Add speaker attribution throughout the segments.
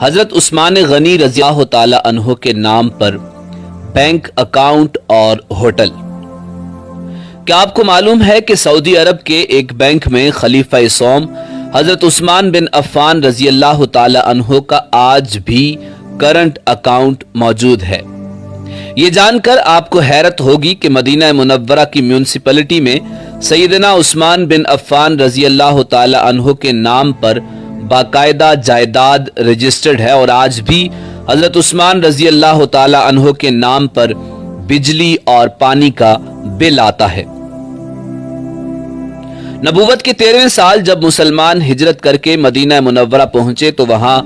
Speaker 1: حضرت عثمان غنی رضی اللہ تعالی عنہ کے نام پر بینک اکاؤنٹ اور ہوٹل۔ کیا آپ کو معلوم ہے کہ سعودی عرب کے ایک بینک میں خلیفہ سوم حضرت عثمان بن عفان رضی اللہ تعالی عنہ کا آج بھی کرنٹ اکاؤنٹ موجود ہے؟ یہ جان کر آپ کو حیرت ہوگی کہ مدینہ منورہ کی میونسپلٹی میں سیدنا عثمان بن عفان رضی اللہ تعالی عنہ کے نام پر باقاعدہ جائیداد رجسٹرڈ ہے اور آج بھی حضرت عثمان رضی اللہ تعالی عنہ کے نام پر بجلی اور پانی کا بل آتا ہے۔ نبوت کے 13ویں سال جب مسلمان ہجرت کر کے مدینہ منورہ پہنچے تو وہاں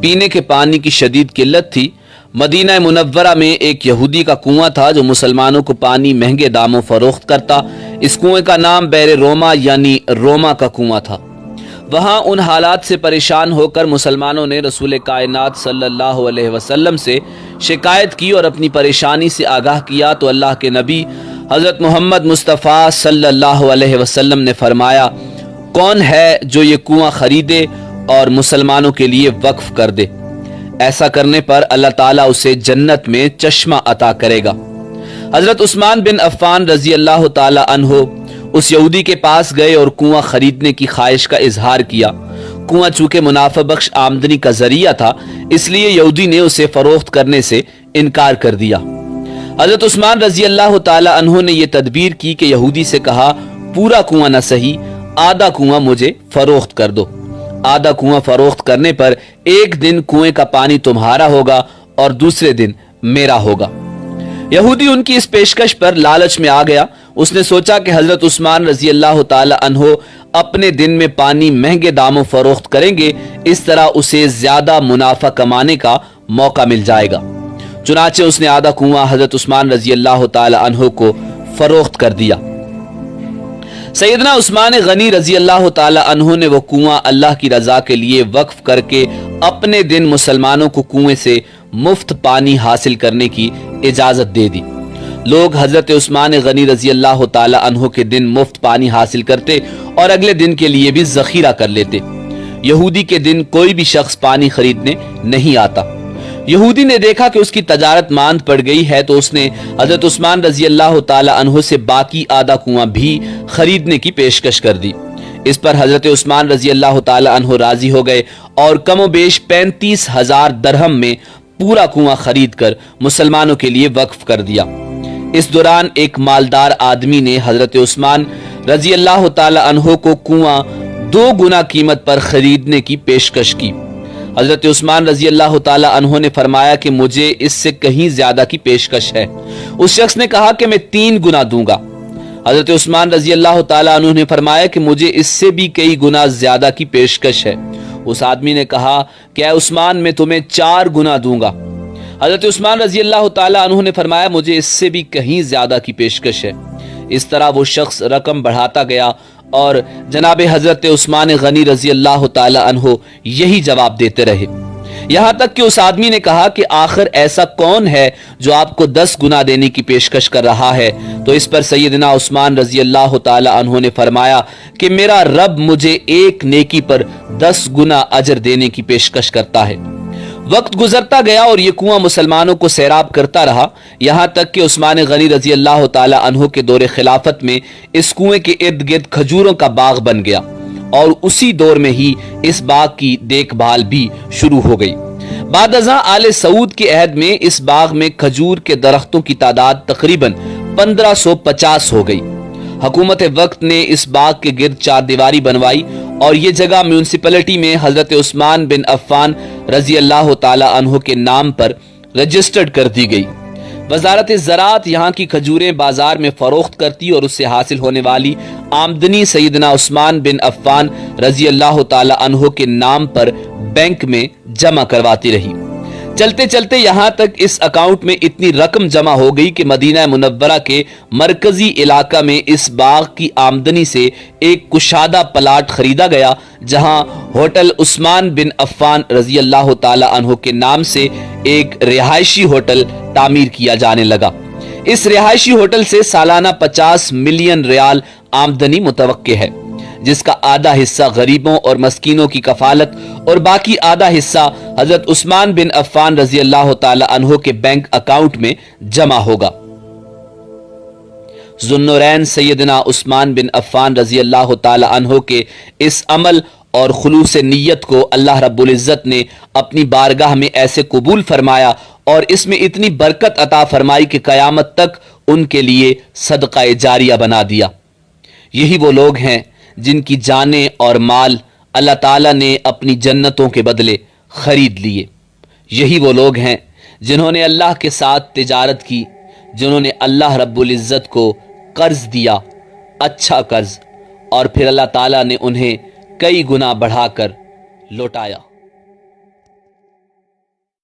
Speaker 1: پینے کے پانی کی شدید قلت تھی۔ مدینہ منورہ میں ایک یہودی کا کنواں تھا جو مسلمانوں کو پانی مہنگے داموں فروخت کرتا۔ اس کنویں کا نام بئر روما یعنی روما کا کنواں تھا۔ وہاں ان حالات سے پریشان ہو کر مسلمانوں نے رسول کائنات صلی اللہ علیہ وسلم سے شکایت کی اور اپنی پریشانی سے آگاہ کیا تو اللہ کے نبی حضرت محمد مصطفیٰ صلی اللہ علیہ وسلم نے فرمایا، کون ہے جو یہ کنواں خریدے اور مسلمانوں کے لیے وقف کر دے؟ ایسا کرنے پر اللہ تعالیٰ اسے جنت میں چشمہ عطا کرے گا۔ حضرت عثمان بن عفان رضی اللہ تعالی عنہ اس یہودی کے پاس گئے اور کنواں خریدنے کی خواہش کا اظہار کیا۔ کنواں چونکہ منافع بخش آمدنی کا ذریعہ تھا اس لیے یہودی نے اسے فروخت کرنے سے انکار کر دیا۔ حضرت عثمان رضی اللہ تعالی عنہ نے یہ تدبیر کی کہ یہودی سے کہا، پورا کنواں نہ صحیح، آدھا کنواں مجھے فروخت کر دو۔ آدھا کنواں فروخت کرنے پر ایک دن کنویں کا پانی تمہارا ہوگا اور دوسرے دن میرا ہوگا۔ یہودی ان کی اس پیشکش پر لالچ میں آ گیا۔ اس نے سوچا کہ حضرت عثمان رضی اللہ تعالی عنہ اپنے دن میں پانی مہنگے داموں فروخت کریں گے، اس طرح اسے زیادہ منافع کمانے کا موقع مل جائے گا۔ چنانچہ اس نے آدھا کنواں حضرت عثمان رضی اللہ تعالی عنہ کو فروخت کر دیا۔ سیدنا عثمان غنی رضی اللہ تعالی عنہ نے وہ کنواں اللہ کی رضا کے لیے وقف کر کے اپنے دن مسلمانوں کو کنویں سے مفت پانی حاصل کرنے کی اجازت دے دی۔ لوگ حضرت عثمان غنی رضی اللہ تعالی عنہ کے دن مفت پانی حاصل کرتے اور اگلے دن کے لیے بھی ذخیرہ کر لیتے۔ یہودی کے دن کوئی بھی شخص پانی خریدنے نہیں آتا۔ یہودی نے دیکھا کہ اس کی تجارت ماند پڑ گئی ہے تو اس نے حضرت عثمان رضی اللہ تعالی عنہ سے باقی آدھا کنواں بھی خریدنے کی پیشکش کر دی۔ اس پر حضرت عثمان رضی اللہ تعالی عنہ راضی ہو گئے اور کم و بیش 35,000 درہم میں پورا کنواں خرید کر مسلمانوں کے لیے وقف کر دیا۔ اس دوران ایک مالدار آدمی نے حضرت عثمان رضی اللہ تعالی عنہ کو کنواں 2 گنا قیمت پر خریدنے کی پیشکش کی۔ حضرت عثمان رضی اللہ تعالی عنہ نے فرمایا کہ مجھے اس سے کہیں زیادہ کی پیشکش ہے۔ اس شخص نے کہا کہ میں 3 گنا دوں گا۔ حضرت عثمان رضی اللہ تعالی عنہ نے فرمایا کہ مجھے اس سے بھی کئی گنا زیادہ کی پیشکش ہے۔ اس آدمی نے کہا کہ اے عثمان میں تمہیں 4 گنا دوں گا۔ حضرت عثمان رضی اللہ تعالی عنہ نے فرمایا مجھے اس سے بھی کہیں زیادہ کی پیشکش ہے۔ اس طرح وہ شخص رقم بڑھاتا گیا اور جناب حضرت عثمان غنی رضی اللہ تعالی عنہ یہی جواب دیتے رہے، یہاں تک کہ اس آدمی نے کہا کہ آخر ایسا کون ہے جو آپ کو 10 گنا دینے کی پیشکش کر رہا ہے؟ تو اس پر سیدنا عثمان رضی اللہ تعالی عنہ نے فرمایا کہ میرا رب مجھے ایک نیکی پر 10 گنا اجر دینے کی پیشکش کرتا ہے۔ وقت گزرتا گیا اور یہ کنواں مسلمانوں کو سیراب کرتا رہا، یہاں تک کہ عثمان غنی رضی اللہ تعالی عنہ کے دور خلافت میں اس کنویں کے ارد گرد کھجوروں کا باغ بن گیا اور اسی دور میں ہی اس باغ کی دیکھ بھال بھی شروع ہو گئی۔ بعد ازاں آل سعود کے عہد میں اس باغ میں کھجور کے درختوں کی تعداد تقریباً 1550 ہو گئی۔ حکومت وقت نے اس باغ کے گرد 4 دیواری بنوائی اور یہ جگہ میونسپلٹی میں حضرت عثمان بن عفان رضی اللہ تعالی عنہ کے نام پر رجسٹرڈ کر دی گئی۔ وزارت زراعت یہاں کی کھجوریں بازار میں فروخت کرتی اور اس سے حاصل ہونے والی آمدنی سیدنا عثمان بن عفان رضی اللہ تعالی عنہ کے نام پر بینک میں جمع کرواتی رہی۔ چلتے چلتے یہاں تک اس اکاؤنٹ میں اتنی رقم جمع ہو گئی کہ مدینہ منورہ کے مرکزی علاقہ میں اس باغ کی آمدنی سے ایک کشادہ پلاٹ خریدا گیا جہاں ہوٹل عثمان بن عفان رضی اللہ تعالی عنہ کے نام سے ایک رہائشی ہوٹل تعمیر کیا جانے لگا۔ اس رہائشی ہوٹل سے سالانہ 50 ملین ریال آمدنی متوقع ہے۔ جس کا آدھا حصہ غریبوں اور مسکینوں کی کفالت اور باقی آدھا حصہ حضرت عثمان بن عفان رضی اللہ تعالی عنہ کے بینک اکاؤنٹ میں جمع ہوگا۔ ذوالنورین سیدنا عثمان بن عفان رضی اللہ تعالی عنہ کے اس عمل اور خلوص نیت کو اللہ رب العزت نے اپنی بارگاہ میں ایسے قبول فرمایا اور اس میں اتنی برکت عطا فرمائی کہ قیامت تک ان کے لیے صدقہ جاریہ بنا دیا۔ یہی وہ لوگ ہیں جن کی جانیں اور مال اللہ تعالیٰ نے اپنی جنتوں کے بدلے خرید لیے۔ یہی وہ لوگ ہیں جنہوں نے اللہ کے ساتھ تجارت کی، جنہوں نے اللہ رب العزت کو قرض دیا، اچھا قرض، اور پھر اللہ تعالیٰ نے انہیں کئی گنا بڑھا کر لوٹایا۔